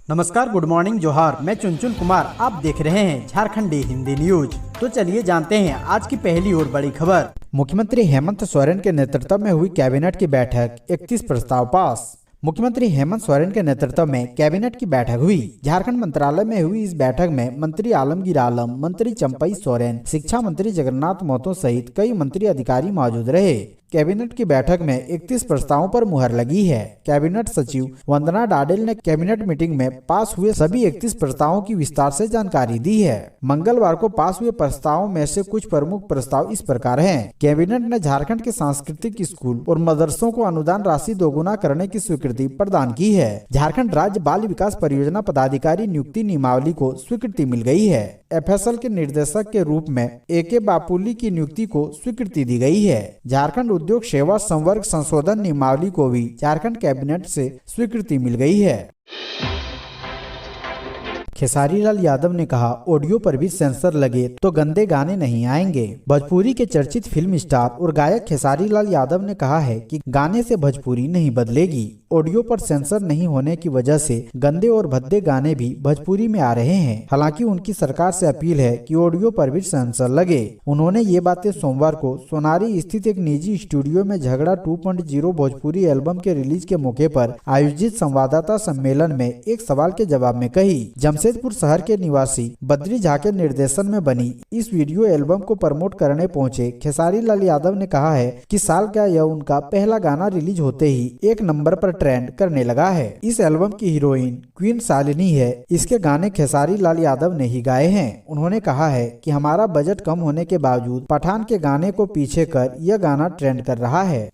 नमस्कार, good morning, जोहार। मैं चुनचुन कुमार, आप देख रहे हैं झारखंडी हिंदी न्यूज। तो चलिए जानते हैं आज की पहली और बड़ी खबर। मुख्यमंत्री हेमंत सोरेन के नेतृत्व में हुई कैबिनेट की बैठक, 31 प्रस्ताव पास। मुख्यमंत्री हेमंत सोरेन के नेतृत्व में कैबिनेट की बैठक हुई। झारखंड मंत्रालय में हुई इस बैठक में मंत्री आलमगीर आलम, मंत्री चंपई सोरेन, शिक्षा मंत्री जगन्नाथ महतो सहित कई मंत्री अधिकारी मौजूद रहे। कैबिनेट की बैठक में 31 प्रस्तावों पर मुहर लगी है। कैबिनेट सचिव वंदना डाडेल ने कैबिनेट मीटिंग में पास हुए सभी 31 प्रस्तावों की विस्तार से जानकारी दी है। मंगलवार को पास हुए प्रस्तावों में से कुछ प्रमुख प्रस्ताव इस प्रकार हैं। कैबिनेट ने झारखंड के सांस्कृतिक स्कूल और मदरसों को अनुदान राशि दोगुना करने की स्वीकृति प्रदान की है। झारखंड राज्य बाल विकास परियोजना पदाधिकारी नियुक्ति नियमावली को स्वीकृति मिल गई है। FSL के निर्देशक के रूप में AK बापुली की नियुक्ति को स्वीकृति दी गई है। झारखंड उद्योग सेवा संवर्ग संशोधन नियमावली को भी झारखंड कैबिनेट से स्वीकृति मिल गई है। खेसारी लाल यादव ने कहा, ऑडियो पर भी सेंसर लगे तो गंदे गाने नहीं आएंगे। भोजपुरी के चर्चित फिल्म स्टार और गायक खेसारी लाल यादव ने कहा है कि गाने से भोजपुरी नहीं बदलेगी। ऑडियो पर सेंसर नहीं होने की वजह से गंदे और भद्दे गाने भी भोजपुरी में आ रहे हैं। हालांकि उनकी सरकार से अपील है कि ऑडियो पर भी सेंसर लगे। उन्होंने ये बातें सोमवार को सोनारी स्थित एक निजी स्टूडियो में झगड़ा 2.0 भोजपुरी एल्बम के रिलीज के मौके पर आयोजित संवाददाता सम्मेलन में एक सवाल के जवाब में कही। जमशेदपुर शहर के निवासी बद्री झा के निर्देशन में बनी इस वीडियो एल्बम को प्रमोट करने पहुंचे खेसारी लाल यादव ने कहा है कि साल का यह उनका पहला गाना रिलीज होते ही 1 नंबर पर ट्रेंड करने लगा है। इस एल्बम की हीरोइन क्वीन शालिनी है। इसके गाने खेसारी लाल यादव ने ही गाए हैं। उन्होंने कहा है कि हमारा बजट कम होने के बावजूद पठान के गाने को पीछे कर यह गाना ट्रेंड कर रहा है।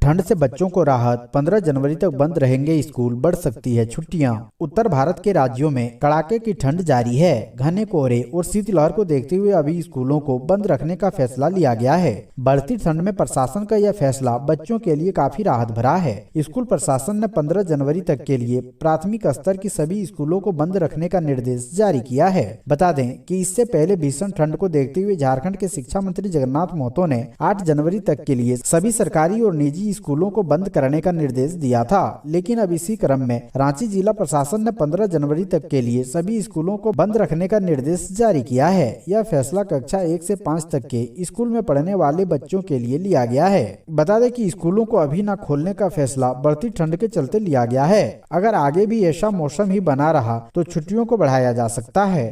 ठंड से बच्चों को राहत, 15 जनवरी तक बंद रहेंगे स्कूल, बढ़ सकती है छुट्टियां। उत्तर भारत के राज्यों में कड़ाके की ठंड जारी है। घने कोहरे और शीतलहर को देखते हुए अभी स्कूलों को बंद रखने का फैसला लिया गया है। बढ़ती ठंड में प्रशासन का यह फैसला बच्चों के लिए काफी राहत भरा है। स्कूल प्रशासन ने 15 जनवरी तक के लिए प्राथमिक स्तर की सभी स्कूलों को बंद रखने का निर्देश जारी किया है। बता दें कि इससे पहले भीषण ठंड को देखते हुए झारखंड के शिक्षा मंत्री जगन्नाथ महतो ने 8 जनवरी तक के लिए सभी सरकारी और निजी स्कूलों को बंद करने का निर्देश दिया था। लेकिन अब इसी क्रम में रांची जिला प्रशासन ने 15 जनवरी तक के लिए सभी स्कूलों को बंद रखने का निर्देश जारी किया है। यह फैसला कक्षा 1 से 5 तक के स्कूल में पढ़ने वाले बच्चों के लिए लिया गया है। बता दें कि स्कूलों को अभी न खोलने का फैसला बढ़ती ठंड के चलते लिया गया है। अगर आगे भी ऐसा मौसम ही बना रहा तो छुट्टियों को बढ़ाया जा सकता है।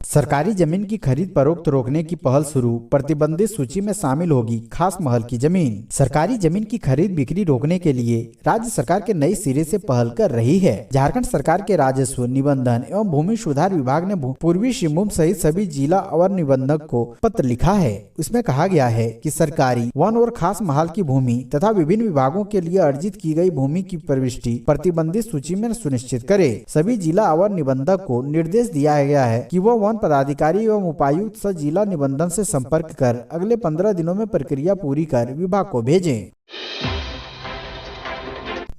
सरकारी जमीन की खरीद फरोख्त रोकने की पहल शुरू, प्रतिबंधित सूची में शामिल होगी खास महल की जमीन। सरकारी जमीन की खरीद बिक्री रोकने के लिए राज्य सरकार के नए सिरे से पहल कर रही है। झारखंड सरकार के राजस्व, निबंधन एवं भूमि सुधार विभाग ने पूर्वी सिंहभूम सहित सभी जिला अवर निबंधक को पत्र लिखा है। इसमें कहा गया है कि सरकारी, वन और खास महल की भूमि तथा विभिन्न विभागों के लिए अर्जित की गई भूमि की प्रविष्टि प्रतिबंधित सूची में सुनिश्चित करे। सभी जिला अवर निबंधक को निर्देश दिया गया है कि वह पदाधिकारी एवं उपायुक्त से जिला निबंधन से संपर्क कर अगले 15 दिनों में प्रक्रिया पूरी कर विभाग को भेजें।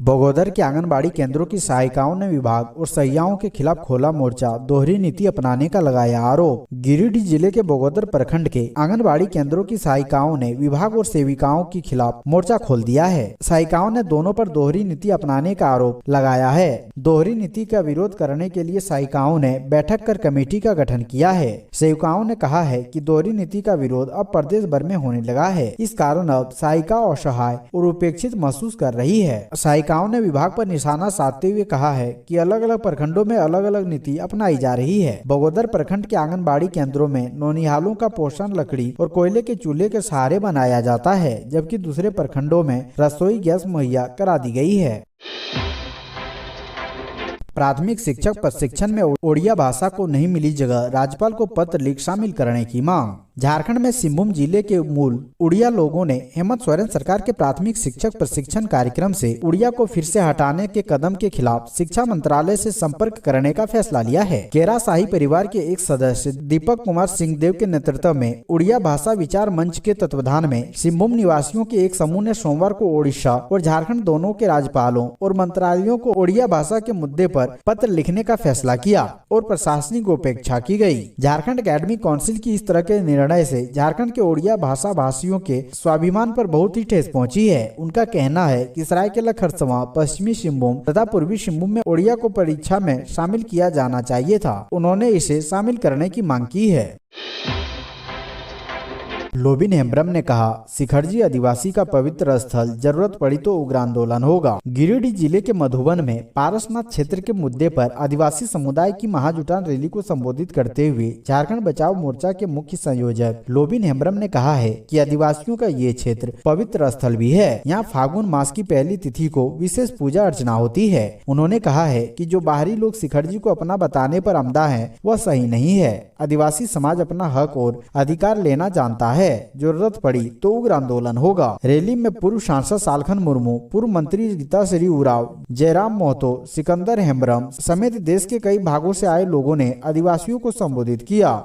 बगोदर के आंगनबाड़ी केंद्रों की सहायिकाओं ने विभाग और सहियाओं के खिलाफ खोला मोर्चा, दोहरी नीति अपनाने का लगाया आरोप। गिरिडीह जिले के बगोदर प्रखंड के आंगनबाड़ी केंद्रों की सहायिकाओं ने विभाग और सेविकाओं के खिलाफ मोर्चा खोल दिया है। सहायिकाओं ने दोनों पर दोहरी नीति अपनाने का आरोप लगाया है। दोहरी नीति का विरोध करने के लिए सहायिकाओं ने बैठक कर कमेटी का गठन किया है। सेविकाओं ने कहा है कि दोहरी नीति का विरोध अब प्रदेश भर में होने लगा है। इस कारण अब सहायिका असहाय और उपेक्षित महसूस कर रही है। सहायिकाओं ने विभाग पर निशाना साधते हुए कहा है कि अलग अलग प्रखंडों में अलग अलग नीति अपनाई जा रही है। बगोदर प्रखंड के आंगनबाड़ी केंद्रों में नौनिहालों का पोषण लकड़ी और कोयले के चूल्हे के सहारे बनाया जाता है, जबकि दूसरे प्रखंडों में रसोई गैस मुहैया करा दी गई है। प्राथमिक शिक्षक प्रशिक्षण में ओडिया भाषा को नहीं मिली जगह, राज्यपाल को पत्र लिख शामिल करने की मांग। झारखंड में सिंहभूम जिले के मूल उड़िया लोगों ने हेमंत सोरेन सरकार के प्राथमिक शिक्षक प्रशिक्षण कार्यक्रम से उड़िया को फिर से हटाने के कदम के खिलाफ शिक्षा मंत्रालय से संपर्क करने का फैसला लिया है। केरा शाही परिवार के एक सदस्य दीपक कुमार सिंहदेव के नेतृत्व में उड़िया भाषा विचार मंच के तत्वाधान में सिंहभूम निवासियों के एक समूह ने सोमवार को ओडिशा और झारखंड दोनों के राज्यपालों और मंत्रालयों को उड़िया भाषा के मुद्दे पर पत्र लिखने का फैसला किया और प्रशासनिक उपेक्षा की गई। झारखंड एकेडमिक काउंसिल की इस तरह के निर्णय निर्णय से झारखंड के ओडिया भाषा भाषियों के स्वाभिमान पर बहुत ही ठेस पहुंची है। उनका कहना है कि सरायकेला खरसावां, पश्चिमी सिंहभूम तथा पूर्वी सिंहभूम में ओडिया को परीक्षा में शामिल किया जाना चाहिए था। उन्होंने इसे शामिल करने की मांग की है। लोबिन हेम्ब्रम ने कहा, शिखरजी आदिवासी का पवित्र स्थल, जरूरत पड़ी तो उग्र आंदोलन होगा। गिरिडीह जिले के मधुबन में पारसनाथ क्षेत्र के मुद्दे पर आदिवासी समुदाय की महाजुटान रैली को संबोधित करते हुए झारखंड बचाओ मोर्चा के मुख्य संयोजक लोबिन हेम्ब्रम ने कहा है कि आदिवासियों का ये क्षेत्र पवित्र स्थल भी है। यहाँ फागुन मास की पहली तिथि को विशेष पूजा अर्चना होती है। उन्होंने कहा है कि जो बाहरी लोग शिखरजी को अपना बताने पर अमदा है वह सही नहीं है। आदिवासी समाज अपना हक और अधिकार लेना जानता है। जरूरत पड़ी तो उग्र आंदोलन होगा। रैली में पूर्व सांसद सालखन मुर्मू, पूर्व मंत्री गीताश्री उराव, जयराम महतो, सिकंदर हेम्ब्रम समेत देश के कई भागों से आए लोगों ने आदिवासियों को संबोधित किया।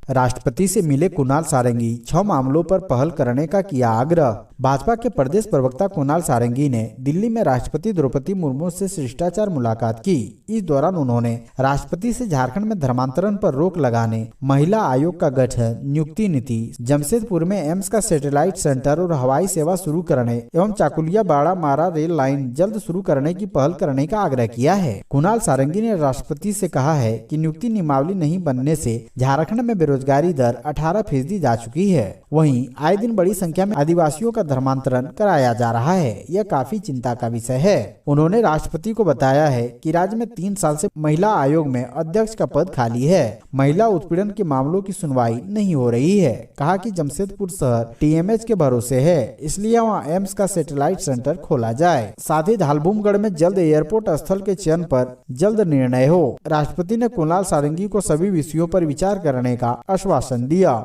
राष्ट्रपति से मिले कुणाल सारंगी, 6 मामलों पर पहल करने का किया आग्रह। भाजपा के प्रदेश प्रवक्ता कुणाल सारंगी ने दिल्ली में राष्ट्रपति द्रौपदी मुर्मू से शिष्टाचार मुलाकात की। इस दौरान उन्होंने राष्ट्रपति से झारखंड में धर्मांतरण पर रोक लगाने, महिला आयोग का गठन, नियुक्ति नीति, जमशेदपुर में एम्स का सैटेलाइट सेंटर और हवाई सेवा शुरू करने एवं चाकुलिया बाड़ा मारा रेल लाइन जल्द शुरू करने की पहल करने का आग्रह किया है। कुणाल सारंगी ने राष्ट्रपति से कहा है कि नियुक्ति नियमावली नहीं बनने से झारखंड में बेरोजगारी दर 18% जा चुकी है। वहीं आए दिन बड़ी संख्या में आदिवासियों का धर्मांतरण कराया जा रहा है। यह काफी चिंता का विषय है। उन्होंने राष्ट्रपति को बताया है कि राज्य में 3 साल से महिला आयोग में अध्यक्ष का पद खाली है। महिला उत्पीड़न के मामलों की सुनवाई नहीं हो रही है। कहा कि जमशेदपुर शहर टीएमएच के भरोसे है, इसलिए वहाँ एम्स का सैटेलाइट सेंटर खोला जाए। साथ ही धालबुमगढ़ में जल्द एयरपोर्ट स्थल के चयन पर जल्द निर्णय हो। राष्ट्रपति ने कुणाल सारंगी को सभी विषयों पर विचार करने का आश्वासन दिया।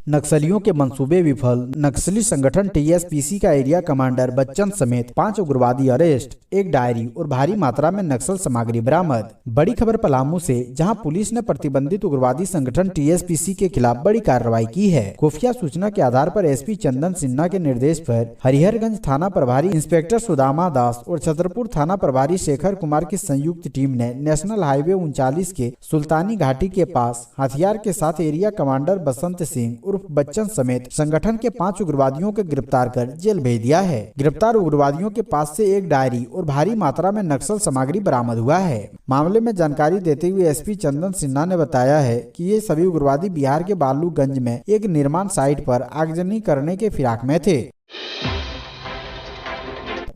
नक्सलियों के मंसूबे विफल, नक्सली संगठन टीएसपीसी का एरिया कमांडर बच्चन समेत 5 उग्रवादी अरेस्ट, एक डायरी और भारी मात्रा में नक्सल सामग्री बरामद। बड़ी खबर पलामू से, जहां पुलिस ने प्रतिबंधित उग्रवादी संगठन टीएसपीसी के खिलाफ बड़ी कार्रवाई की है। खुफिया सूचना के आधार पर एसपी चंदन सिन्हा के निर्देश पर हरिहरगंज थाना प्रभारी इंस्पेक्टर सुदामा दास और छतरपुर थाना प्रभारी शेखर कुमार की संयुक्त टीम ने नेशनल हाईवे 39 के सुल्तानी घाटी के पास हथियार के साथ एरिया कमांडर बसंत सिंह बच्चन समेत संगठन के 5 उग्रवादियों को गिरफ्तार कर जेल भेज दिया है। गिरफ्तार उग्रवादियों के पास से एक डायरी और भारी मात्रा में नक्सल सामग्री बरामद हुआ है। मामले में जानकारी देते हुए एसपी चंदन सिन्हा ने बताया है कि ये सभी उग्रवादी बिहार के बालूगंज में एक निर्माण साइट पर आगजनी करने के फिराक में थे।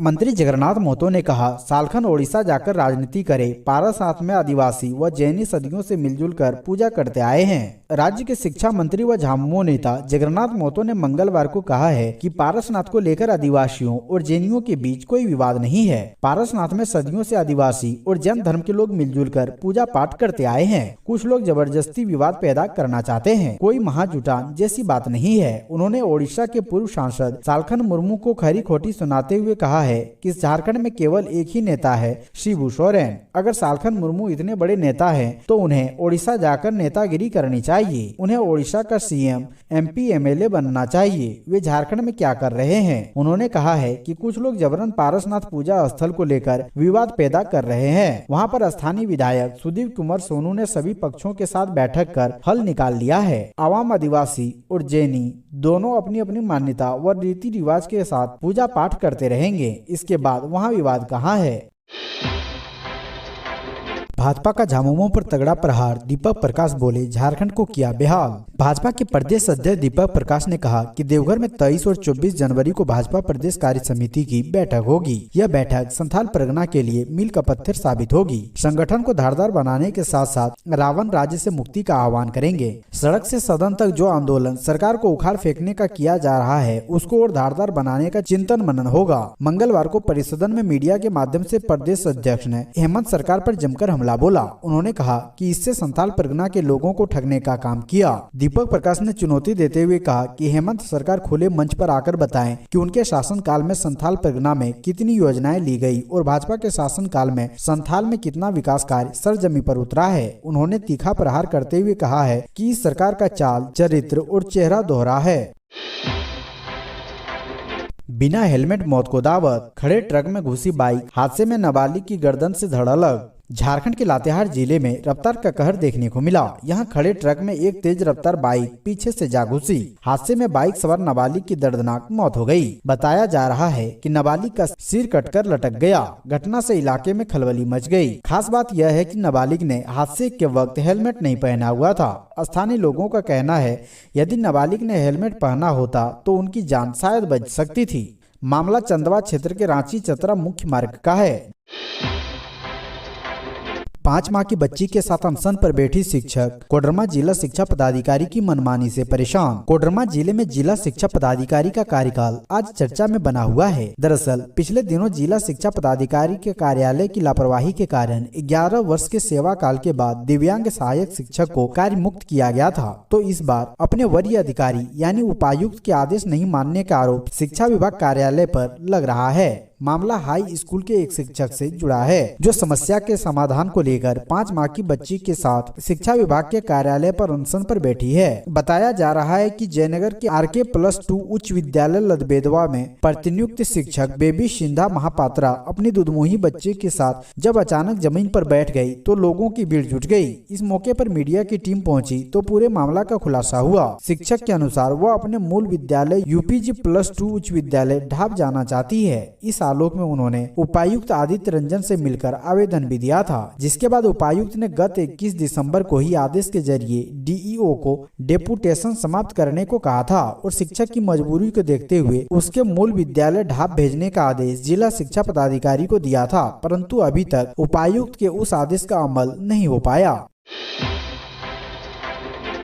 मंत्री जगन्नाथ महतो ने कहा, सालखन ओडिशा जाकर राजनीति करे। पारसनाथ में आदिवासी व जैनी सदियों से मिलजुल कर पूजा करते आए हैं। राज्य के शिक्षा मंत्री व झामुमो नेता जगन्नाथ महतो ने मंगलवार को कहा है कि पारसनाथ को लेकर आदिवासियों और जैनियों के बीच कोई विवाद नहीं है। पारसनाथ में सदियों से आदिवासी और जैन धर्म के लोग मिलजुल कर पूजा पाठ करते आए हैं। कुछ लोग जबरदस्ती विवाद पैदा करना चाहते हैं। कोई महाजुटान जैसी बात नहीं है। उन्होंने ओडिशा के पूर्व सांसद सालखन मुर्मू को खरी खोटी सुनाते हुए कहा है कि झारखंड में केवल एक ही नेता है, शिबू सोरेन। अगर सालखन मुर्मू इतने बड़े नेता हैं, तो उन्हें ओडिशा जाकर नेतागिरी करनी चाहिए। उन्हें ओडिशा का सीएम, एमपी, एमएलए बनना चाहिए। वे झारखंड में क्या कर रहे हैं? उन्होंने कहा है कि कुछ लोग जबरन पारसनाथ पूजा स्थल को लेकर विवाद पैदा कर रहे हैं। वहां पर स्थानीय विधायक सुदीप कुमार सोनू ने सभी पक्षों के साथ बैठक कर हल निकाल लिया है। आवाम आदिवासी और जैनी दोनों अपनी अपनी मान्यता व रीति रिवाज के साथ पूजा पाठ करते रहेंगे। इसके बाद वहाँ विवाद कहाँ है? भाजपा का झामुमो पर तगड़ा प्रहार, दीपक प्रकाश बोले, झारखंड को किया बेहाल। भाजपा के प्रदेश अध्यक्ष दीपक प्रकाश ने कहा कि देवघर में 23 और 24 जनवरी को भाजपा प्रदेश कार्य समिति की बैठक होगी। यह बैठक संथाल परगना के लिए मील का पत्थर साबित होगी। संगठन को धारदार बनाने के साथ साथ रावण राज्य से मुक्ति का आह्वान करेंगे। सड़क से सदन तक जो आंदोलन सरकार को उखाड़ फेंकने का किया जा रहा है, उसको और धारदार बनाने का चिंतन मनन होगा। मंगलवार को परिसदन में मीडिया के माध्यम से प्रदेश अध्यक्ष ने हेमंत सरकार पर जमकर हमला बोला। उन्होंने कहा कि इससे संथाल परगना के लोगों को ठगने का काम किया। दीपक प्रकाश ने चुनौती देते हुए कहा कि हेमंत सरकार खुले मंच पर आकर बताएं कि उनके शासनकाल में संथाल परगना में कितनी योजनाएं ली गई और भाजपा के शासनकाल में संथाल में कितना विकास कार्य सरजमी पर उतरा है। उन्होंने तीखा प्रहार करते हुए कहा है कि इस सरकार का चाल, चरित्र और चेहरा दोहरा है। बिना हेलमेट मौत को दावत, खड़े ट्रक में घुसी बाइक, हादसे में नाबालिग की गर्दन से धड़ अलग। झारखंड के लातेहार जिले में रफ्तार का कहर देखने को मिला। यहां खड़े ट्रक में एक तेज रफ्तार बाइक पीछे से जा घुसी। हादसे में बाइक सवार नाबालिग की दर्दनाक मौत हो गई। बताया जा रहा है कि नाबालिग का सिर कटकर लटक गया। घटना से इलाके में खलबली मच गई। खास बात यह है कि नाबालिग ने हादसे के वक्त हेलमेट नहीं पहना हुआ था। स्थानीय लोगों का कहना है यदि नाबालिग ने हेलमेट पहना होता तो उनकी जान शायद बच सकती थी। मामला चंदवा क्षेत्र के रांची चतरा मुख्य मार्ग का है। 5 माह की बच्ची के साथ अनशन पर बैठी शिक्षक। कोडरमा जिला शिक्षा पदाधिकारी की मनमानी से परेशान। कोडरमा जिले में जिला शिक्षा पदाधिकारी का कार्यकाल आज चर्चा में बना हुआ है। दरअसल पिछले दिनों जिला शिक्षा पदाधिकारी के कार्यालय की लापरवाही के कारण 11 वर्ष के सेवा काल के बाद दिव्यांग सहायक शिक्षक को कार्य मुक्त किया गया था। तो इस बार अपने वरीय अधिकारी यानी उपायुक्त के आदेश नहीं मानने का आरोप शिक्षा विभाग कार्यालय पर लग रहा है। मामला हाई स्कूल के एक शिक्षक से जुड़ा है जो समस्या के समाधान को लेकर 5 माह की बच्ची के साथ शिक्षा विभाग के कार्यालय पर अनशन पर बैठी है। बताया जा रहा है कि जयनगर के RK+2 उच्च विद्यालय लदबेदवा में प्रतिनियुक्त शिक्षक बेबी सिंधा महापात्रा अपनी दुधमुही बच्चे के साथ जब अचानक जमीन पर बैठ गई तो लोगों की भीड़ जुट गई। इस मौके पर मीडिया की टीम पहुंची तो पूरे मामला का खुलासा हुआ। शिक्षक के अनुसार वो अपने मूल विद्यालय UPG+2 उच्च विद्यालय ढाब जाना चाहती है। इस आलोक में उन्होंने उपायुक्त आदित्य रंजन से मिलकर आवेदन भी दिया था, जिसके बाद उपायुक्त ने गत 21 दिसंबर को ही आदेश के जरिए DEO को डेपुटेशन समाप्त करने को कहा था और शिक्षक की मजबूरी को देखते हुए उसके मूल विद्यालय ढाब भेजने का आदेश जिला शिक्षा पदाधिकारी को दिया था, परंतु अभी तक उपायुक्त के उस आदेश का अमल नहीं हो पाया।